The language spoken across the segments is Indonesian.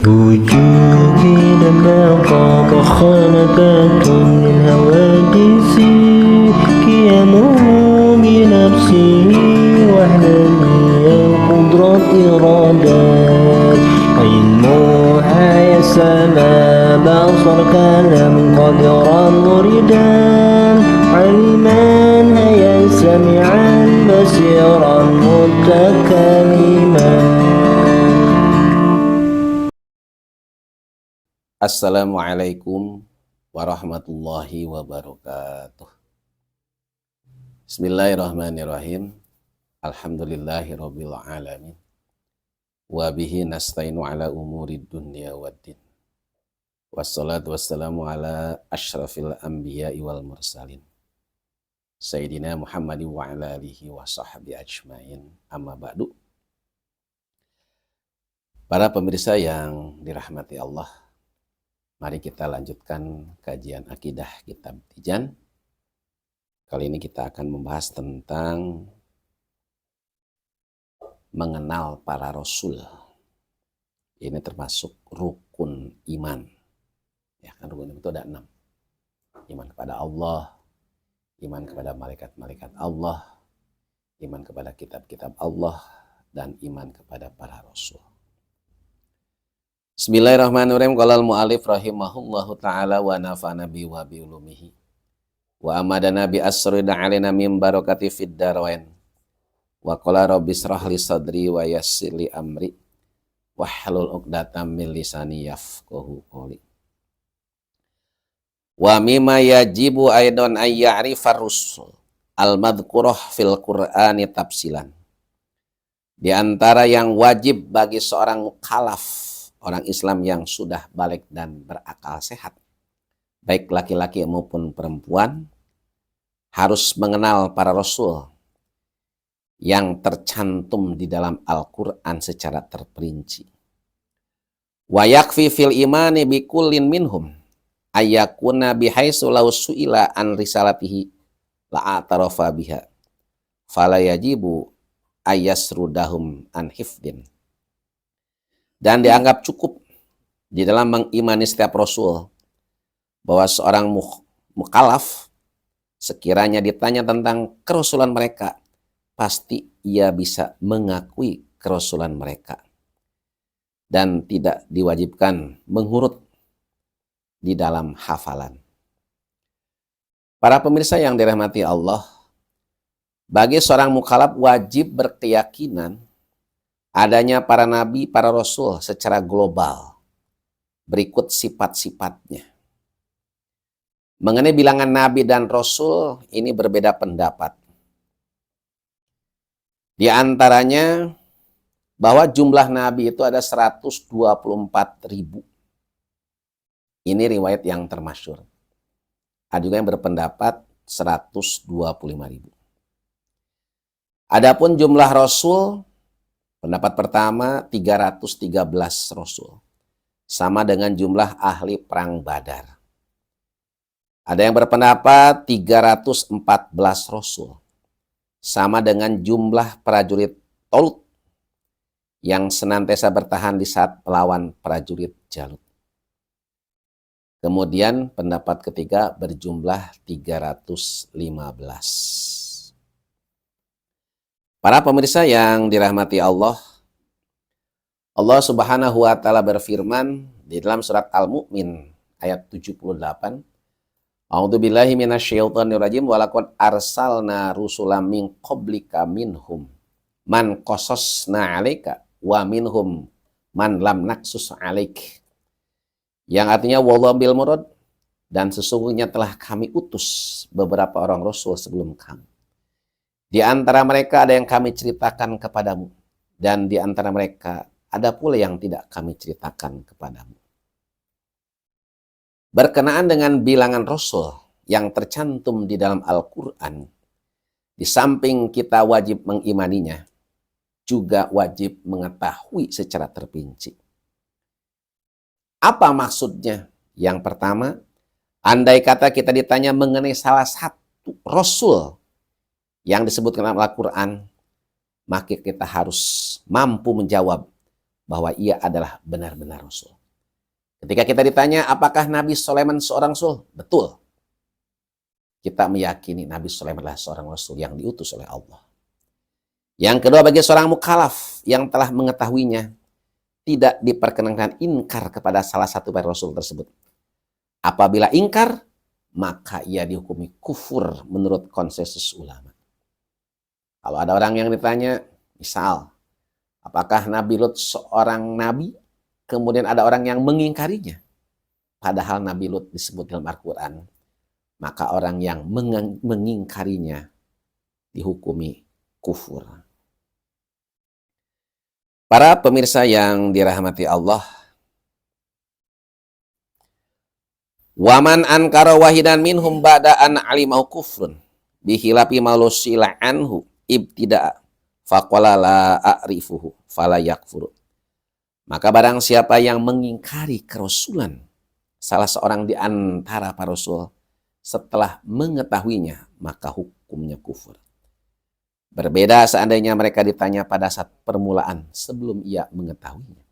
وجودي لما طاب خانقات للحوادث قيامه بنفسه وحدانية قدرة إرادات علمها يسمى بصر كلام قدرا مريدا علما هيا سمعا بصيرا متكلما. Assalamualaikum warahmatullahi wabarakatuh. Bismillahirrahmanirrahim. Alhamdulillahirabbil alamin. Wa bihi nasta'inu ala umurid dunya waddin. Wassalatu wassalamu ala asyrafil anbiya'i wal mursalin. Sayyidina Muhammadin wa ala alihi wa sahbihi ajmain. Amma ba'du. Para pemirsa yang dirahmati Allah, mari kita lanjutkan kajian akidah kitab Tijan. Kali ini kita akan membahas tentang mengenal para rasul. Ini termasuk rukun iman. Ya kan, rukun iman itu ada 6. Iman kepada Allah, iman kepada malaikat-malaikat Allah, iman kepada kitab-kitab Allah, dan iman kepada para rasul. Bismillahirrahmanirrahim. Qala al-mu'allif rahimahullahu ta'ala wa nafa'ana bi wa bi ulumihi wa amadana bi asrida alaina min barakati fid darain wa qala rabbi israh li sadri wa yassir li amri wahlul 'uqdatam min lisani yafqahu qawli. Wa mimma yajibu aidan ay ya'rifar rusul al-madhkurah fil Qur'ani tafsilan. Di antara yang wajib bagi seorang mukallaf, orang Islam yang sudah balik dan berakal sehat, baik laki-laki maupun perempuan, harus mengenal para rasul yang tercantum di dalam Al-Quran secara terperinci. Wa yakfi fil imani bikullin minhum ayyakuna bihaitsu law su'ila an risalatihi la'atarafa biha fala yajibu ayyasrudahum an hifdin. Dan dianggap cukup di dalam mengimani setiap rasul bahwa seorang mukallaf sekiranya ditanya tentang kerasulan mereka, pasti ia bisa mengakui kerasulan mereka dan tidak diwajibkan menghurut di dalam hafalan. Para pemirsa yang dirahmati Allah, bagi seorang mukallaf wajib berkeyakinan adanya para nabi, para rasul secara global. Berikut sifat-sifatnya. Mengenai bilangan nabi dan rasul, ini berbeda pendapat. Di antaranya bahwa jumlah nabi itu ada 124.000. Ini riwayat yang termasyhur. Ada juga yang berpendapat 125.000. Adapun jumlah rasul, pendapat pertama 313 rasul. Sama dengan jumlah ahli perang Badar. Ada yang berpendapat 314 rasul. Sama dengan jumlah prajurit Talut yang senantiasa bertahan di saat melawan prajurit Jalut. Kemudian pendapat ketiga berjumlah 315. Para pemirsa yang dirahmati Allah, Allah Subhanahu wa taala berfirman di dalam surat Al-Mu'min ayat 78, A'udzubillahi minasyaitonirrajim wa laqad arsalna rusulan min qablika minhum man qasasna 'alaika wa minhum man lam naqsus 'alaik. Yang artinya wallahu bil murad, dan sesungguhnya telah kami utus beberapa orang rasul sebelum kamu. Di antara mereka ada yang kami ceritakan kepadamu, dan di antara mereka ada pula yang tidak kami ceritakan kepadamu. Berkenaan dengan bilangan rasul yang tercantum di dalam Al-Quran, di samping kita wajib mengimaninya, juga wajib mengetahui secara terperinci. Apa maksudnya? Yang pertama, andai kata kita ditanya mengenai salah satu rasul yang disebutkan dalam Al-Quran, maka kita harus mampu menjawab bahwa ia adalah benar-benar Rasul. Ketika kita ditanya, apakah Nabi Sulaiman seorang Rasul? Betul. Kita meyakini Nabi Sulaiman adalah seorang Rasul yang diutus oleh Allah. Yang kedua, bagi seorang mukallaf yang telah mengetahuinya, tidak diperkenankan ingkar kepada salah satu dari Rasul tersebut. Apabila ingkar, maka ia dihukumi kufur menurut konsensus ulama. Kalau ada orang yang ditanya, misal, apakah Nabi Lut seorang nabi? Kemudian ada orang yang mengingkarinya. Padahal Nabi Lut disebut dalam Al-Quran. Maka orang yang mengingkarinya dihukumi kufur. Para pemirsa yang dirahmati Allah, waman ankara wahidan minhum ba'da an alimahu kufrun bihilapi malusila anhu ibtida'a faqala la a'rifuhu fala yakfuru. Maka barang siapa yang mengingkari kerasulan salah seorang di antara para rasul setelah mengetahuinya, maka hukumnya kufur. Berbeda seandainya mereka ditanya pada saat permulaan sebelum ia mengetahuinya.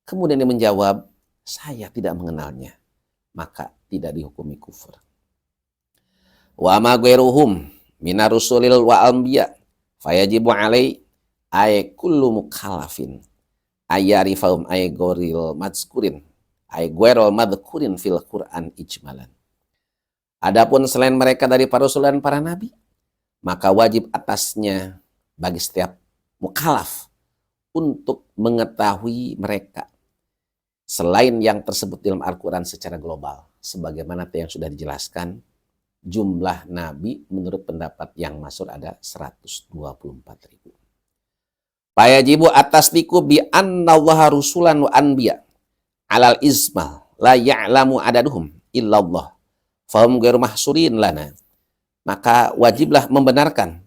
Kemudian dia menjawab, saya tidak mengenalnya, maka tidak dihukumi kufur. Wa ma ghairuhum minar rusulil wa anbiya fayajibu alai ay kullu mukallafin ayarifahum ay ghairil mazkurin ay ghairil madhkurin fil Qur'an ijmalan. Adapun selain mereka dari para rasul dan para nabi, maka wajib atasnya bagi setiap mukallaf untuk mengetahui mereka selain yang tersebut dalam Al-Quran secara global. Sebagaimana yang sudah dijelaskan, jumlah nabi menurut pendapat yang masyhur ada 124.000. Fayajibu atasdiku bi annallaha rusulan wa anbiya alal izmal la ya'lamu adaduhum illallah fahum ghairu mahsurin lana. Maka wajiblah membenarkan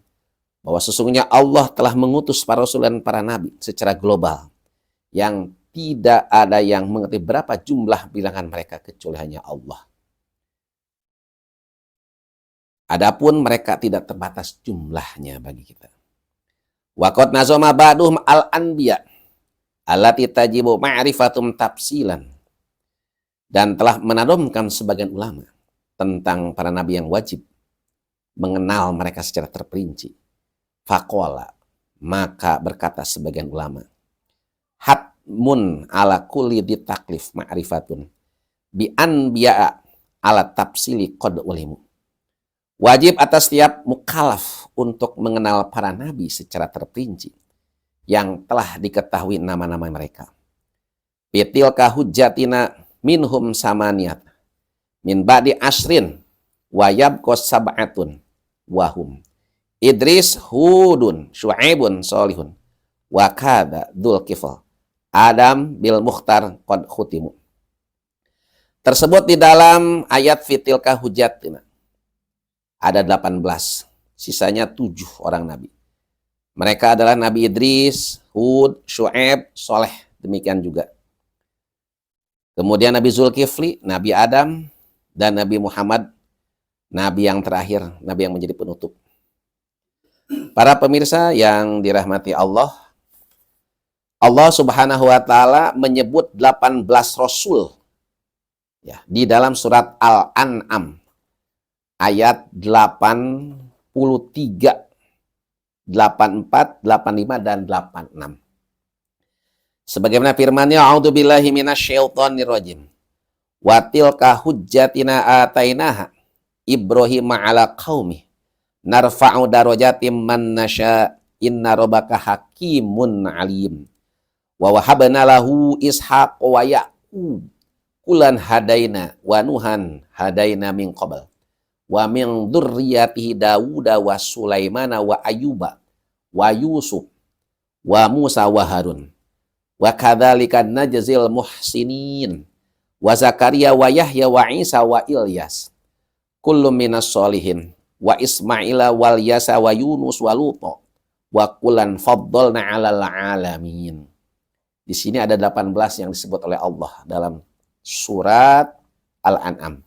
bahwa sesungguhnya Allah telah mengutus para rasul dan para nabi secara global yang tidak ada yang mengerti berapa jumlah bilangan mereka kecuali hanya Allah. Adapun mereka tidak terbatas jumlahnya bagi kita. Waqad nazama ba'duhum al-anbiya allati tajibu ma'rifatum tafsilan. Dan telah menadomkan sebagian ulama tentang para nabi yang wajib mengenal mereka secara terperinci. Faqala, maka berkata sebagian ulama, hatmun ala kulli ditaklif ma'rifatun bi anbiya ala tafsili qad ulimu. Wajib atas setiap mukallaf untuk mengenal para nabi secara terperinci yang telah diketahui nama-nama mereka. Bitilka hujjatina minhum samaniyat min ba'di asrin wa yabqas sab'atun wahum Idris, Hudun, Syu'aibun, Solihun wa kada Dzulkifl Adam bil Mukhtar qad khutimu. Tersebut di dalam ayat fitilka hujjatina ada 18, sisanya 7 orang nabi. Mereka adalah Nabi Idris, Hud, Syu'aib, Soleh, demikian juga. Kemudian Nabi Zulkifli, Nabi Adam, dan Nabi Muhammad, Nabi yang terakhir, Nabi yang menjadi penutup. Para pemirsa yang dirahmati Allah, Allah Subhanahu wa Ta'ala menyebut 18 Rasul ya, di dalam surat Al-An'am ayat 83, 84, 85, dan 86. Sebagaimana firman-Nya, a'udzubillahi minasyaitonirrajim. Wa tilka hujjatina atainaha Ibrahim ala qaumi narfa'u darajatim man nasya inna rabbaka hakimun alim. Wa wahabna lahu ishaq wa ya'qub kulan hadaina wa nuhan hadaina min qabl wa min dzurriyyatihi Dawuda wa Sulaimana wa Ayyuba wa Yusuf wa Musa wa Harun wa kadzalika najzil muhsinin wa Zakaria wa Yahya wa Isa wa Ilyas kullum minas sholihin wa Ismaila wal Yasa wa Yunus wa Luto wa kullan faddalna 'alal 'alamin. Di sini ada 18 yang disebut oleh Allah dalam surat Al-An'am.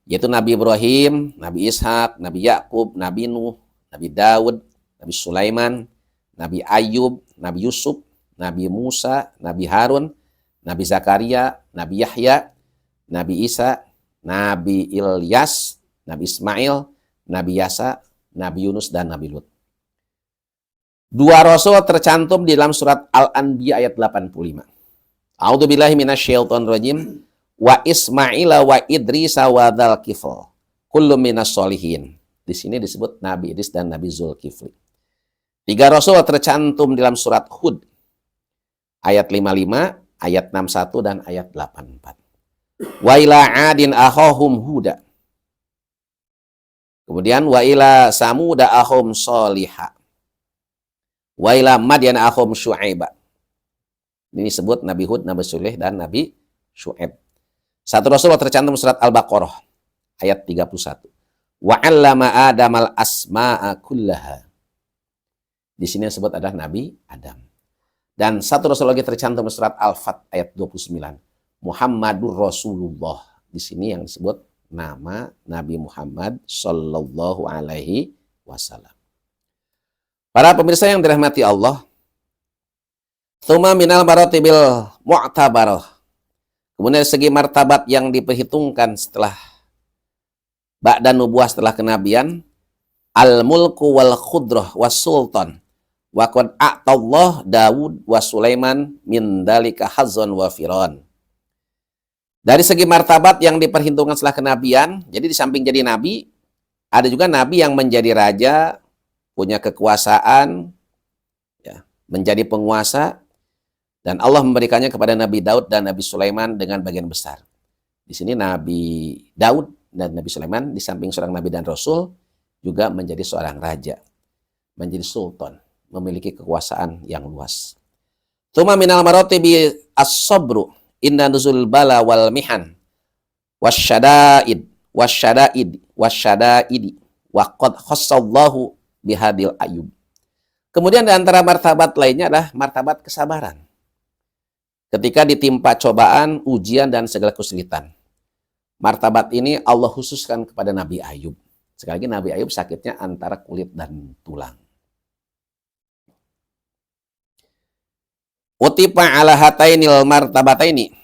Yaitu Nabi Ibrahim, Nabi Ishak, Nabi Yakub, Nabi Nuh, Nabi Daud, Nabi Sulaiman, Nabi Ayub, Nabi Yusuf, Nabi Musa, Nabi Harun, Nabi Zakaria, Nabi Yahya, Nabi Isa, Nabi Ilyas, Nabi Ismail, Nabi Yasa, Nabi Yunus, dan Nabi Lut. Dua rasul tercantum di dalam surat Al-Anbiya ayat 85. A'udzubillahi minasyaitonirrajim. Wa Ismaila wa Idrisa wa Dzalkifl. Kullu minas solihin. Di sini disebut Nabi Idris dan Nabi Zulkifli. Tiga rasul tercantum dalam surat Hud ayat 55, ayat 61 dan ayat 84. Wa ila adin akhahum huda. Kemudian wa ila samuda akhum soliha. Wa ila madyan akhum syu'aiba. Ini disebut Nabi Hud, Nabi Suleh, dan Nabi Syu'aib. Satu rasul tercantum surat Al-Baqarah ayat 31. Wa 'allama Adamal asma'a kullaha. Di sini disebut adalah Nabi Adam. Dan satu rasul lagi tercantum surat Al-Fat ayat 29. Muhammadur Rasulullah. Di sini yang disebut nama Nabi Muhammad sallallahu alaihi wasallam. Para pemirsa yang dirahmati Allah, tsumma minal maratibil mu'tabarah. Kemudian dari segi martabat yang diperhitungkan setelah ba'da nubuwah, setelah kenabian, al-mulku wal khudrah was sultan. Wa qad a'tallah Daud wa Sulaiman min dalika hazzan wa firan. Dari segi martabat yang diperhitungkan setelah kenabian, jadi di samping jadi nabi, ada juga nabi yang menjadi raja, punya kekuasaan, ya, menjadi penguasa, dan Allah memberikannya kepada Nabi Daud dan Nabi Sulaiman dengan bagian besar. Di sini Nabi Daud dan Nabi Sulaiman di samping seorang nabi dan rasul juga menjadi seorang raja, menjadi sultan, memiliki kekuasaan yang luas. Tsumma minal maratibi as-sabru inna nuzul bala wal mihan wasyadaid wa qad khassallahu bihadil ayub. Kemudian di antara martabat lainnya adalah martabat kesabaran. Ketika ditimpa cobaan, ujian, dan segala kesulitan. Martabat ini Allah khususkan kepada Nabi Ayub. Sekali lagi Nabi Ayub sakitnya antara kulit dan tulang. Utipa ala hatainil martabataini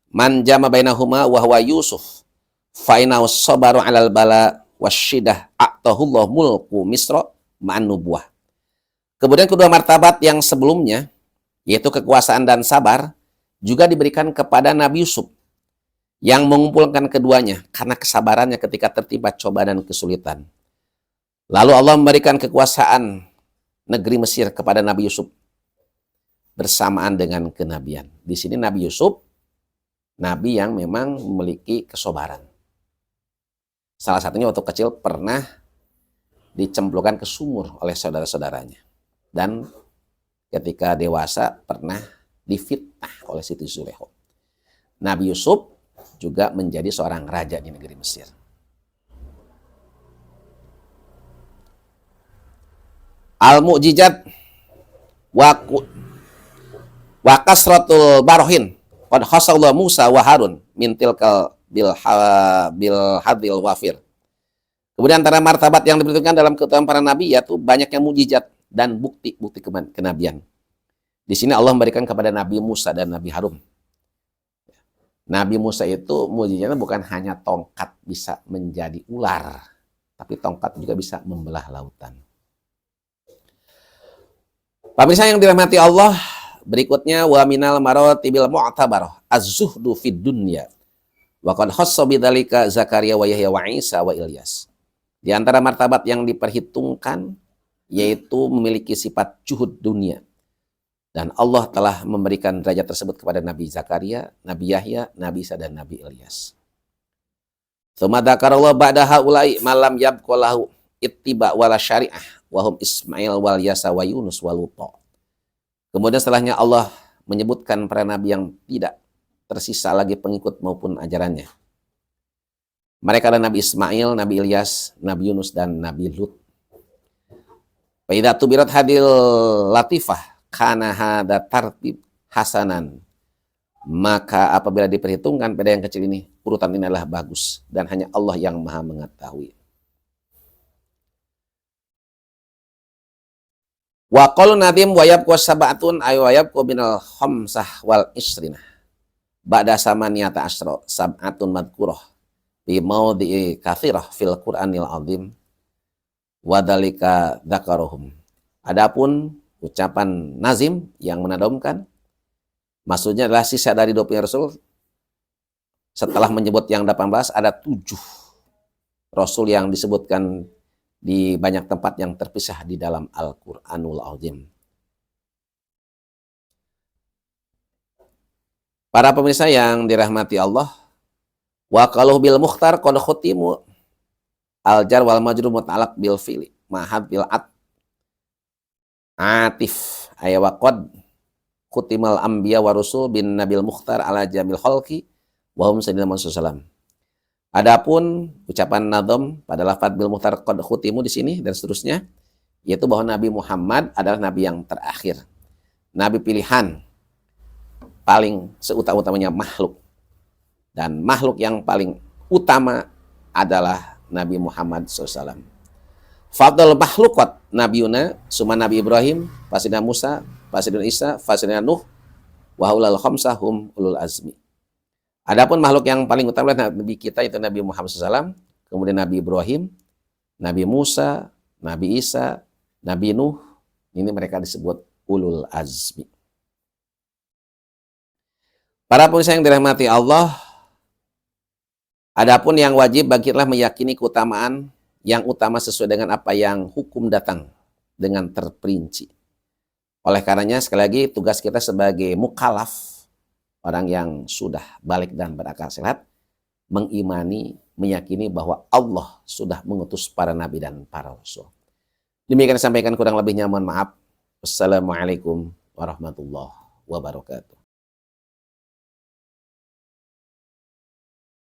man jama bainahuma wa huwa Yusuf fa inna sabaru alal bala wasyidah a'tahullah mulku misra ma'an nubuwah. Kemudian kedua martabat yang sebelumnya, yaitu kekuasaan dan sabar, juga diberikan kepada Nabi Yusuf yang mengumpulkan keduanya karena kesabarannya ketika tertimpa cobaan dan kesulitan. Lalu Allah memberikan kekuasaan negeri Mesir kepada Nabi Yusuf bersamaan dengan kenabian. Di sini Nabi Yusuf, nabi yang memang memiliki kesabaran. Salah satunya waktu kecil pernah dicemplungkan ke sumur oleh saudara-saudaranya. Dan ketika dewasa pernah difitnah oleh Siti Zulaikha. Nabi Yusuf juga menjadi seorang raja di negeri Mesir. Al-Mu'jizat wa kasratul barohin qad khasallahu Musa wa Harun min tilkal bil hadil wafir. Kemudian antara martabat yang diperhitungkan dalam keutamaan para nabi yaitu banyaknya mukjizat dan bukti-bukti kenabian. Di sini Allah memberikan kepada Nabi Musa dan Nabi Harun. Nabi Musa itu mukjizatnya bukan hanya tongkat bisa menjadi ular, tapi tongkat juga bisa membelah lautan. Pemirsa yang dirahmati Allah, berikutnya wa minal maratibil mu'tabarah az-zuhdu fid dunya. Wa qad khassa bidzalika Zakaria wa Yahya wa Isa wa Ilyas. Di antara martabat yang diperhitungkan yaitu memiliki sifat zuhud dunia. Dan Allah telah memberikan derajat tersebut kepada Nabi Zakaria, Nabi Yahya, Nabi Isa, dan Nabi Ilyas. Tsumma dzakarallahu ba'da haula'i malam yabqalahu ittiba wala syari'ah wa hum Ismail wal Yasa wa Yunus wa Lut. Kemudian setelahnya Allah menyebutkan para nabi yang tidak tersisa lagi pengikut maupun ajarannya. Mereka adalah Nabi Ismail, Nabi Ilyas, Nabi Yunus, dan Nabi Lut. Fa idza tubirat hadil latifah kana hada tartib hasanan, maka apabila diperhitungkan pada yang kecil ini, urutan ini adalah bagus dan hanya Allah yang Maha mengetahui. Wa qalu nadim wa yabqa sab'atun ay wa yabqa minal khamsah wal isrinah. Ba'da samaniyata asyra sab'atun madkurah fi maudhi'i katsirah fil Qur'anil azim wa dzalika dzakaruhum. Adapun ucapan nazim yang menadomkan maksudnya adalah sisa dari 20 rasul. Setelah menyebut yang 18 ada 7 rasul yang disebutkan di banyak tempat yang terpisah di dalam Al-Qur'anul Azim. Para pemirsa yang dirahmati Allah, wa qalu bil mukhtar qad khutimu al-jar wal majrur muta'allaq bil fi'li ma'had bil atif ay wa qad khutimal anbiya wa rusul bin nabil mukhtar ala jamil khalqi wa hum sayyidina Muhammad sallallahu. Adapun ucapan nadham pada lafaz bil mukhtar qad khutimu di sini dan seterusnya yaitu bahwa Nabi Muhammad adalah nabi yang terakhir, nabi pilihan paling seutama-utamanya makhluk, dan makhluk yang paling utama adalah Nabi Muhammad SAW. Fadl makhlukat Nabiuna, suma Nabi Ibrahim, Fasidina Musa, Fasidina Isa, Fasidina Nuh, wahaulal khamsahum ulul azmi. Adapun makhluk yang paling utama adalah Nabi kita itu Nabi Muhammad SAW, kemudian Nabi Ibrahim, Nabi Musa, Nabi Isa, Nabi Nuh, ini mereka disebut ulul azmi. Para pemirsa yang dirahmati Allah, adapun yang wajib bagi kita meyakini keutamaan yang utama sesuai dengan apa yang hukum datang dengan terperinci. Oleh karenanya sekali lagi tugas kita sebagai mukallaf, orang yang sudah balik dan berakal sehat, mengimani, meyakini bahwa Allah sudah mengutus para nabi dan para rasul. Demikian disampaikan, kurang lebihnya mohon maaf. Wassalamualaikum warahmatullahi wabarakatuh.